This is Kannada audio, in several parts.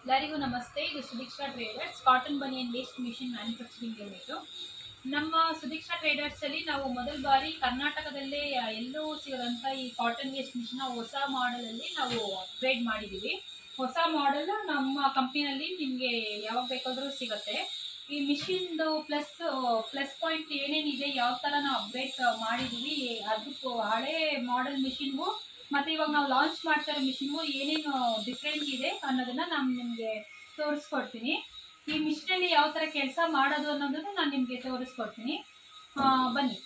ಎಲ್ಲರಿಗೂ ನಮಸ್ತೆ. ಇದು Sudeeksha traders cotton banian waste machine manufacturing unit. ನಮ್ಮ ಸುದೀಕ್ಷಾ ಟ್ರೇಡರ್ಸ್ ಅಲ್ಲಿ ನಾವು ಮೊದಲ ಬಾರಿ ಕರ್ನಾಟಕದಲ್ಲೇ ಎಲ್ಲೂ ಸಿಗದಂತ ಈ ಕಾಟನ್ ವೇಸ್ಟ್ ಮಿಷಿನ್ ಹೊಸ ಮಾಡೆಲ್ ಅಲ್ಲಿ ನಾವು ಅಪ್ಗ್ರೇಡ್ ಮಾಡಿದೀವಿ. ಹೊಸ ಮಾಡೆಲ್ ನಮ್ಮ ಕಂಪನಿಯಲ್ಲಿ ನಿಮಗೆ ಯಾವಾಗ ಬೇಕಾದರೂ ಸಿಗುತ್ತೆ. ಈ ಮಿಷಿನ್ದು ಪ್ಲಸ್ ಪಾಯಿಂಟ್ ಏನೇನಿದೆ, ಯಾವ ಥರ ನಾವು ಅಪ್ಡೇಟ್ ಮಾಡಿದ್ದೀವಿ, ಅದಕ್ಕೂ ಹಳೆ ಮಾಡೆಲ್ ಮಿಷಿನ್ಗೂ ಮತ್ತು ಇವಾಗ ನಾವು ಲಾಂಚ್ ಮಾಡ್ತಾ ಇರೋ ಮಿಷಿನ್ಗೂ ಏನೇನು ಡಿಫ್ರೆಂಟ್ ಇದೆ ಅನ್ನೋದನ್ನು ನಾನು ನಿಮಗೆ ತೋರಿಸ್ಕೊಡ್ತೀನಿ. ಈ ಮಿಷಿನಲ್ಲಿ ಯಾವ ಥರ ಕೆಲಸ ಮಾಡೋದು ಅನ್ನೋದನ್ನು ನಾನು ನಿಮಗೆ ತೋರಿಸ್ಕೊಡ್ತೀನಿ. ಬನ್ನಿ.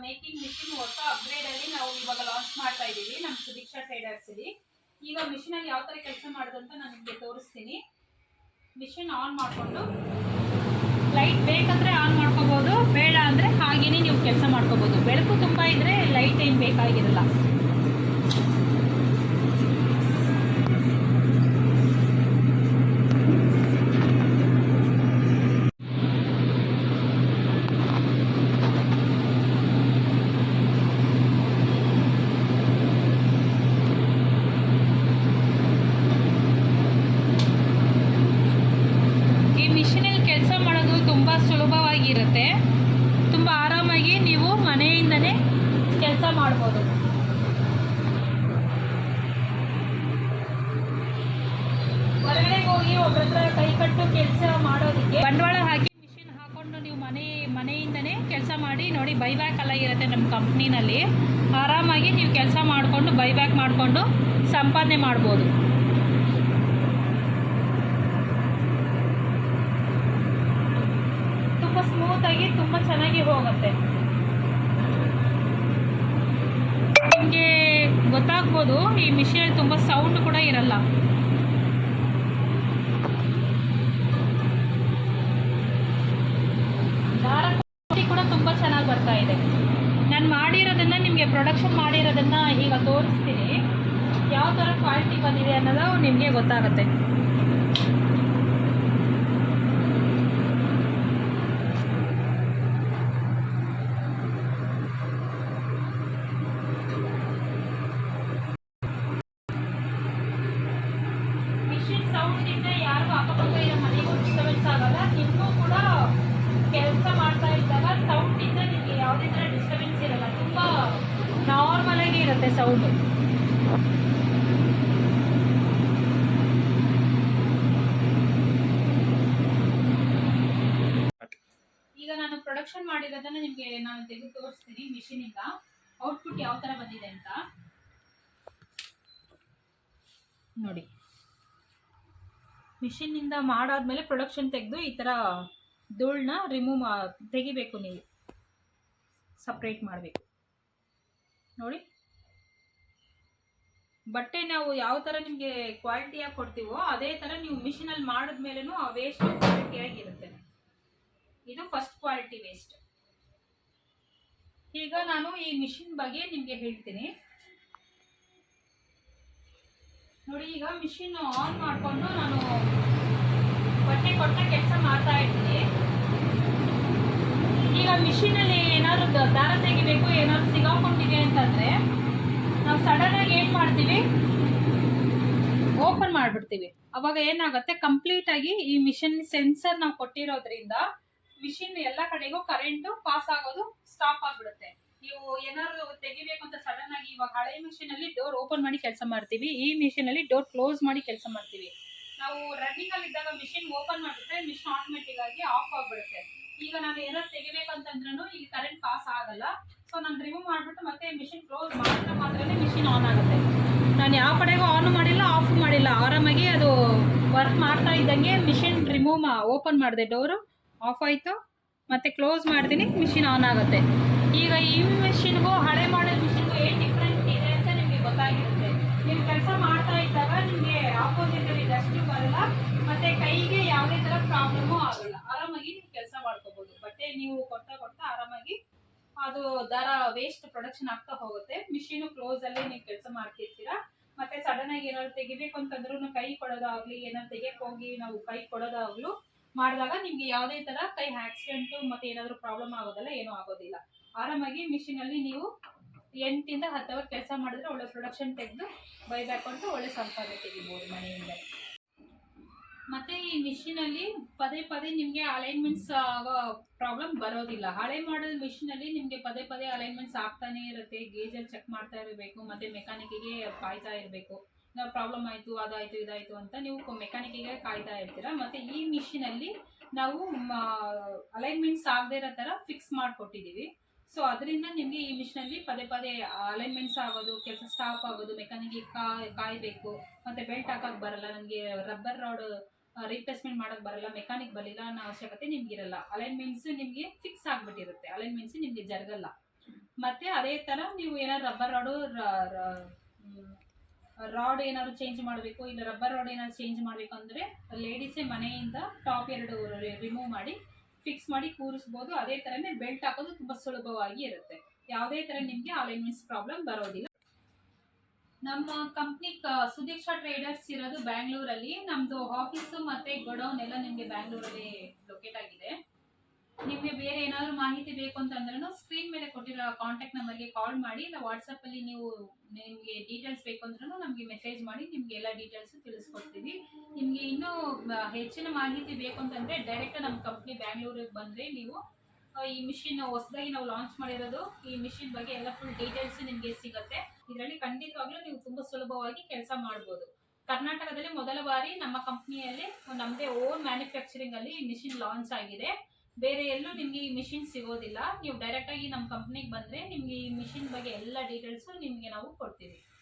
ಮೇಕಿಂಗ್ ಮಿಷಿನ್ ಹೊಸ ಅಪ್ಗ್ರೇಡಲ್ಲಿ ನಾವು ಇವಾಗ ಲಾಂಚ್ ಮಾಡ್ತಾ ಇದ್ದೀವಿ ನಮ್ಮ ಸುದೀಕ್ಷಾ ಟ್ರೇಡರ್ಸಲ್ಲಿ. ಈಗ ಮಿಷಿನಲ್ಲಿ ಯಾವ ಥರ ಕೆಲಸ ಮಾಡೋದಂತ ನಾನು ನಿಮಗೆ ತೋರಿಸ್ತೀನಿ. ಮಿಷಿನ್ ಆನ್ ಮಾಡಿಕೊಂಡು ಲೈಟ್ ಬೇಕಂದರೆ ಆನ್ ಮಾಡ್ಕೋಬೋದು, ಬೇಡ ಅಂದರೆ ಹಾಗೇನೆ ನೀವು ಕೆಲಸ ಮಾಡ್ಕೋಬೋದು. ಬೆಳಕು ತುಂಬ ಇದ್ದರೆ ಲೈಟ್ ಏನು ಬೇಕಾಗಿರಲ್ಲ. ಸುಲಭವಾಗಿರುತ್ತೆ, ತುಂಬ ಆರಾಮಾಗಿ ನೀವು ಮನೆಯಿಂದನೇ ಕೆಲಸ ಮಾಡ್ಬೋದು. ಹೊರಗಡೆ ಹೋಗಿ ಒಬ್ಬರ ಹತ್ರ ಕೈ ಕಟ್ಟು ಕೆಲಸ ಮಾಡೋದಕ್ಕೆ ಬಂಡವಾಳ ಹಾಕಿ ಮಿಷಿನ್ ಹಾಕೊಂಡು ನೀವು ಮನೆಯಿಂದನೇ ಕೆಲಸ ಮಾಡಿ ನೋಡಿ. ಬೈಬ್ಯಾಕ್ ಎಲ್ಲ ಇರುತ್ತೆ ನಮ್ಮ ಕಂಪ್ನಿನಲ್ಲಿ. ಆರಾಮಾಗಿ ನೀವು ಕೆಲಸ ಮಾಡಿಕೊಂಡು ಬೈಬ್ಯಾಕ್ ಮಾಡಿಕೊಂಡು ಸಂಪಾದನೆ ಮಾಡ್ಬೋದು. ಸ್ಮೂತಾಗಿ ತುಂಬ ಚೆನ್ನಾಗಿ ಹೋಗುತ್ತೆ. ನಿಮಗೆ ಗೊತ್ತಾಗ್ಬೋದು, ಈ ಮಿಷಿನಲ್ಲಿ ತುಂಬ ಸೌಂಡ್ ಕೂಡ ಇರಲ್ಲ. ದಾರ ಕೂಡ ತುಂಬ ಚೆನ್ನಾಗಿ ಬರ್ತಾ ಇದೆ. ನಾನು ಮಾಡಿರೋದನ್ನು ನಿಮಗೆ ಪ್ರೊಡಕ್ಷನ್ ಮಾಡಿರೋದನ್ನು ಈಗ ತೋರಿಸ್ತೀನಿ. ಯಾವ ಥರ ಕ್ವಾಲಿಟಿ ಬಂದಿದೆ ಅನ್ನೋದು ನಿಮಗೆ ಗೊತ್ತಾಗುತ್ತೆ. ಸೌಂಡಿಂದ ಯಾರಿಗೂ ಅಕ್ಕಪಕ್ಕ ಇರೋ ಮನೆಗೂ ಡಿಸ್ಟರ್ಬೆನ್ಸ್ ಆಗಲ್ಲ. ನಿಮಗೂ ಕೂಡ ಕೆಲಸ ಮಾಡ್ತಾ ಇದ್ದಾಗ ಸೌಂಡಿಂದ ನಿಮಗೆ ಯಾವುದೇ ಥರ ಡಿಸ್ಟರ್ಬೆನ್ಸ್ ಇರಲ್ಲ. ತುಂಬ ನಾರ್ಮಲಾಗಿ ಇರುತ್ತೆ ಸೌಂಡು. ಈಗ ನಾನು ಪ್ರೊಡಕ್ಷನ್ ಮಾಡಿರೋದನ್ನು ನಿಮಗೆ ನಾನು ತೆಗೆದು ತೋರಿಸ್ತೀನಿ. ಮಿಷಿನಿಂದ ಔಟ್ಪುಟ್ ಯಾವ ಥರ ಬಂದಿದೆ ಅಂತ ನೋಡಿ. ಮಿಷಿನ್ನಿಂದ ಮಾಡಾದ್ಮೇಲೆ ಪ್ರೊಡಕ್ಷನ್ ತೆಗೆದು ಈ ಥರ ಧೂಳನ್ನ ತೆಗಿಬೇಕು. ನೀವು ಸಪ್ರೇಟ್ ಮಾಡಬೇಕು ನೋಡಿ. ಬಟ್ಟೆ ನಾವು ಯಾವ ಥರ ನಿಮಗೆ ಕ್ವಾಲಿಟಿಯಾಗಿ ಕೊಡ್ತೀವೋ ಅದೇ ಥರ ನೀವು ಮಿಷಿನಲ್ಲಿ ಮಾಡಿದ್ಮೇಲೂ ಆ ವೇಸ್ಟ್ ಕ್ವಾಲಿಟಿಯಾಗಿರುತ್ತೆ. ಇದು ಫಸ್ಟ್ ಕ್ವಾಲಿಟಿ ವೇಸ್ಟ್. ಈಗ ನಾನು ಈ ಮಿಷಿನ್ ಬಗ್ಗೆ ನಿಮಗೆ ಹೇಳ್ತೀನಿ ನೋಡಿ. ಈಗ ಮಿಷಿನ್ ಆನ್ ಮಾಡಿಕೊಂಡು ನಾನು ಬಟ್ಟೆ ಕೊಟ್ಟ ಕೆಲಸ ಮಾಡ್ತಾ ಇದ್ದೀನಿ. ಈಗ ಮಿಷಿನಲ್ಲಿ ಏನಾದ್ರು ದಾರ ತೆಗಿಬೇಕು, ಏನಾದ್ರು ಸಿಗಾಕೊಂಡಿದೆ ಅಂತಂದರೆ ನಾವು ಸಡನ್ನಾಗಿ ಏನು ಮಾಡ್ತೀವಿ, ಓಪನ್ ಮಾಡಿಬಿಡ್ತೀವಿ. ಅವಾಗ ಏನಾಗುತ್ತೆ, ಕಂಪ್ಲೀಟಾಗಿ ಈ ಮಿಷಿನ್ ಸೆನ್ಸರ್ ನಾವು ಕೊಟ್ಟಿರೋದ್ರಿಂದ ಮಿಷಿನ್ ಎಲ್ಲ ಕಡೆಗೂ ಕರೆಂಟು ಪಾಸ್ ಆಗೋದು ಸ್ಟಾಪ್ ಆಗಿಬಿಡುತ್ತೆ. ನೀವು ಏನಾದ್ರು ತೆಗಿಬೇಕು ಅಂತ ಸಡನ್ ಆಗಿ, ಇವಾಗ ಹಳೆ ಮಿಷಿನ್ ಅಲ್ಲಿ ಡೋರ್ ಓಪನ್ ಮಾಡಿ ಕೆಲಸ ಮಾಡ್ತೀವಿ, ಈ ಮಿಷಿನ್ ಅಲ್ಲಿ ಡೋರ್ ಕ್ಲೋಸ್ ಮಾಡಿ ಕೆಲಸ ಮಾಡ್ತೀವಿ. ನಾವು ರನ್ನಿಂಗ್ ಅಲ್ಲಿ ಇದ್ದಾಗ ಮಿಷಿನ್ ಓಪನ್ ಮಾಡಿಬಿಟ್ರೆ ಮಿಷಿನ್ ಆಟೋಮೆಟಿಕ್ ಆಗಿ ಆಫ್ ಆಗಿಬಿಡುತ್ತೆ. ಈಗ ನಾನು ಏನಾದ್ರು ತೆಗಿಬೇಕಂತಂದ್ರೂ ಈಗ ಕರೆಂಟ್ ಪಾಸ್ ಆಗಲ್ಲ. ಸೊ ನಾನು ರಿಮೂವ್ ಮಾಡಿಬಿಟ್ಟು ಮತ್ತೆ ಮಿಷಿನ್ ಕ್ಲೋಸ್ ಮಾಡಿದ್ರೆ ಮಾತ್ರನೇ ಮಿಷಿನ್ ಆನ್ ಆಗುತ್ತೆ. ನಾನು ಯಾವ ಕಡೆಗೂ ಆನ್ ಮಾಡಿಲ್ಲ, ಆಫ್ ಮಾಡಿಲ್ಲ, ಆರಾಮಾಗಿ ಅದು ವರ್ಕ್ ಮಾಡ್ತಾ ಇದ್ದಂಗೆ ಮಿಷಿನ್ ಓಪನ್ ಮಾಡಿದೆ, ಡೋರು ಆಫ್ ಆಯಿತು, ಮತ್ತೆ ಕ್ಲೋಸ್ ಮಾಡ್ತೀನಿ, ಮಿಷಿನ್ ಆನ್ ಆಗುತ್ತೆ. ಈಗ ಈ ಮಿಷಿನ್ಗೂ ಹಳೆ ಮಾಡೆಲ್ ಮಿಷಿನ್ಗೂ ಏನು ಡಿಫ್ರೆಂಟ್ ಇದೆ ಅಂತ ನಿಮಗೆ ಗೊತ್ತಾಗಿರುತ್ತೆ. ನೀವು ಕೆಲಸ ಮಾಡ್ತಾ ಇದ್ದಾಗ ನಿಮಗೆ ಆಪೋಸಿಟಲ್ಲಿ ಡಸ್ಟ್ ಬರಲ್ಲ, ಮತ್ತು ಕೈಗೆ ಯಾವುದೇ ಥರ ಪ್ರಾಬ್ಲಮ್ಮು ಆಗಲ್ಲ. ಆರಾಮಾಗಿ ನೀವು ಕೆಲಸ ಮಾಡ್ಕೋಬೋದು. ಬಟ್ಟೆ ನೀವು ಕೊಡ್ತಾ ಆರಾಮಾಗಿ ಅದು ದಾರ ವೇಸ್ಟ್ ಪ್ರೊಡಕ್ಷನ್ ಆಗ್ತಾ ಹೋಗುತ್ತೆ. ಮಿಷಿನು ಕ್ಲೋಸಲ್ಲೇ ನೀವು ಕೆಲಸ ಮಾಡ್ತಿರ್ತೀರಾ. ಮತ್ತು ಸಡನ್ನಾಗಿ ಏನಾದ್ರು ತೆಗಿಬೇಕು ಅಂತಂದ್ರೂ ಕೈ ಕೊಡೋದಾಗಲಿ, ಏನಾದ್ರು ತೆಗಿಯಕ್ಕೆ ಹೋಗಿ ನಾವು ಕೈ ಕೊಡೋದಾಗಲೂ ಮಾಡಿದಾಗ ನಿಮಗೆ ಯಾವುದೇ ಥರ ಕೈ ಆಕ್ಸಿಡೆಂಟು ಮತ್ತು ಏನಾದರೂ ಪ್ರಾಬ್ಲಮ್ ಆಗೋದಲ್ಲ, ಏನೂ ಆಗೋದಿಲ್ಲ. ಆರಾಮಾಗಿ ಮಿಷಿನಲ್ಲಿ ನೀವು 8 ಇಂದ 10 ಅವರ್ ಕೆಲಸ ಮಾಡಿದ್ರೆ ಒಳ್ಳೆ ಪ್ರೊಡಕ್ಷನ್ ತೆಗೆದು ಬೈಬ್ಯಾಕ್ ಕೊಟ್ಟು ಒಳ್ಳೆ ಸಂಪಾದನೆ ತೆಗಿಬೋದು ಮನೆಯಿಂದ. ಮತ್ತೆ ಈ ಮಿಷಿನ್ ಅಲ್ಲಿ ಪದೇ ಪದೇ ನಿಮ್ಗೆ ಅಲೈನ್ಮೆಂಟ್ಸ್ ಆಗೋ ಪ್ರಾಬ್ಲಮ್ ಬರೋದಿಲ್ಲ. ಹಳೆ ಮಾಡೆಲ್ ಮಿಷಿನ್ ಅಲ್ಲಿ ನಿಮ್ಗೆ ಪದೇ ಪದೇ ಅಲೈನ್ಮೆಂಟ್ಸ್ ಆಗ್ತಾನೆ ಇರುತ್ತೆ, ಗೇಜ್ ಅಲ್ಲಿ ಚೆಕ್ ಮಾಡ್ತಾ ಇರಬೇಕು, ಮತ್ತೆ ಮೆಕ್ಯಾನಿಕ್ಗೆ ಕಾಯ್ತಾ ಇರಬೇಕು. ನಾವು ಪ್ರಾಬ್ಲಮ್ ಆಯ್ತು, ಅದಾಯ್ತು, ಇದಾಯ್ತು ಅಂತ ನೀವು ಮೆಕ್ಯಾನಿಕ್ಗೆ ಕಾಯ್ತಾ ಇರ್ತೀರಾ. ಮತ್ತೆ ಈ ಮಿಷಿನ್ ಅಲ್ಲಿ ನಾವು ಅಲೈನ್ಮೆಂಟ್ಸ್ ಆಗದೆ ಇರೋ ತರ ಫಿಕ್ಸ್ ಮಾಡಿಕೊಟ್ಟಿದೀವಿ. ಸೊ ಅದರಿಂದ ನಿಮ್ಗೆ ಈ ಮಿಷಿನ್ ಅಲ್ಲಿ ಪದೇ ಪದೇ ಅಲೈನ್ಮೆಂಟ್ಸ್ ಆಗೋದು, ಕೆಲಸ ಸ್ಟಾಪ್ ಆಗೋದು, ಮೆಕ್ಯಾನಿಕ್ ಕಾಯ್ಬೇಕು, ಮತ್ತೆ ಬೆಲ್ಟ್ ಹಾಕಕ್ ಬರಲ್ಲ, ನನಗೆ ರಬ್ಬರ್ ರಾಡ್ ರಿಪ್ಲೇಸ್ಮೆಂಟ್ ಮಾಡಕ್ ಬರಲ್ಲ, ಮೆಕ್ಯಾನಿಕ್ ಬರಲಿಲ್ಲ ಅನ್ನೋ ಅವಶ್ಯಕತೆ ನಿಮ್ಗೆ ಇರಲ್ಲ. ಅಲೈನ್ಮೆಂಟ್ಸ್ ನಿಮ್ಗೆ ಫಿಕ್ಸ್ ಆಗ್ಬಿಟ್ಟಿರುತ್ತೆ, ಅಲೈನ್ಮೆಂಟ್ಸ್ ನಿಮ್ಗೆ ಜರಗಲ್ಲ. ಮತ್ತೆ ಅದೇ ತರ ನೀವು ಏನಾದ್ರು ರಬ್ಬರ್ ರಾಡ್ ಏನಾದ್ರು ಚೇಂಜ್ ಮಾಡಬೇಕು, ಇಲ್ಲ ರಬ್ಬರ್ ರಾಡ್ ಏನಾದ್ರು ಚೇಂಜ್ ಮಾಡಬೇಕು ಅಂದ್ರೆ ಲೇಡೀಸೇ ಮನೆಯಿಂದ ಟಾಪ್ 2 ರಿಮೂವ್ ಮಾಡಿ ಫಿಕ್ಸ್ ಮಾಡಿ ಕೂರಿಸ್ಬೋದು. ಅದೇ ತರನೇ ಬೆಲ್ಟ್ ಹಾಕೋದು ತುಂಬಾ ಸುಲಭವಾಗಿ ಇರುತ್ತೆ. ಯಾವುದೇ ತರ ನಿಮ್ಗೆ ಅಲೈನ್ಮೆಂಟ್ಸ್ ಪ್ರಾಬ್ಲಮ್ ಬರೋದಿಲ್ಲ. ನಮ್ಮ ಕಂಪ್ನಿ ಸುದೀಕ್ಷಾ ಟ್ರೇಡರ್ಸ್ ಇರೋದು ಬ್ಯಾಂಗ್ಳೂರಲ್ಲಿ. ನಮ್ದು ಆಫೀಸು ಮತ್ತೆ ಗೋಡೌನ್ ಎಲ್ಲ ನಿಮ್ಗೆ ಬ್ಯಾಂಗ್ಳೂರಲ್ಲಿ ಲೊಕೇಟ್ ಆಗಿದೆ. ನಿಮ್ಗೆ ಬೇರೆ ಏನಾದ್ರು ಮಾಹಿತಿ ಬೇಕು ಅಂತಂದ್ರೂ ಸ್ಕ್ರೀನ್ ಮೇಲೆ ಕೊಟ್ಟಿರೋ ಕಾಂಟ್ಯಾಕ್ಟ್ ನಂಬರ್ಗೆ ಕಾಲ್ ಮಾಡಿ, ಇಲ್ಲ ವಾಟ್ಸಪ್ ಅಲ್ಲಿ ನೀವು ನಿಮ್ಗೆ ಡೀಟೇಲ್ಸ್ ಬೇಕು ಅಂದ್ರೂ ನಮ್ಗೆ ಮೆಸೇಜ್ ಮಾಡಿ, ನಿಮ್ಗೆ ಎಲ್ಲ ಡೀಟೇಲ್ಸ್ ತಿಳಿಸ್ಕೊಡ್ತೀವಿ. ನಿಮ್ಗೆ ಇನ್ನೂ ಹೆಚ್ಚಿನ ಮಾಹಿತಿ ಬೇಕು ಅಂತಂದ್ರೆ ಡೈರೆಕ್ಟ್ ನಮ್ಮ ಕಂಪ್ನಿ ಬ್ಯಾಂಗ್ಳೂರಿಗೆ ಬಂದ್ರೆ ನೀವು ಈ ಮಿಷಿನ್ ಹೊಸದಾಗಿ ನಾವು ಲಾಂಚ್ ಮಾಡಿರೋದು, ಈ ಮಿಷಿನ್ ಬಗ್ಗೆ ಎಲ್ಲ ಫುಲ್ ಡೀಟೇಲ್ಸ್ ನಿಮ್ಗೆ ಸಿಗುತ್ತೆ. ಇದರಲ್ಲಿ ಖಂಡಿತವಾಗ್ಲೂ ನೀವು ತುಂಬಾ ಸುಲಭವಾಗಿ ಕೆಲಸ ಮಾಡ್ಬೋದು. ಕರ್ನಾಟಕದಲ್ಲಿ ಮೊದಲ ಬಾರಿ ನಮ್ಮ ಕಂಪ್ನಿಯಲ್ಲಿ ನಮ್ಮದೇ ಓನ್ ಮ್ಯಾನುಫ್ಯಾಕ್ಚರಿಂಗ್ ಅಲ್ಲಿ ಈ ಮಿಷಿನ್ ಲಾಂಚ್ ಆಗಿದೆ. ಬೇರೆ ಎಲ್ಲೂ ನಿಮ್ಗೆ ಈ ಮಿಷಿನ್ ಸಿಗೋದಿಲ್ಲ. ನೀವು ಡೈರೆಕ್ಟ್ ಆಗಿ ನಮ್ಮ ಕಂಪ್ನಿಗೆ ಬಂದ್ರೆ ನಿಮ್ಗೆ ಈ ಮಿಷಿನ್ ಬಗ್ಗೆ ಎಲ್ಲ ಡೀಟೇಲ್ಸ್ ನಿಮ್ಗೆ ನಾವು ಕೊಡ್ತೀವಿ.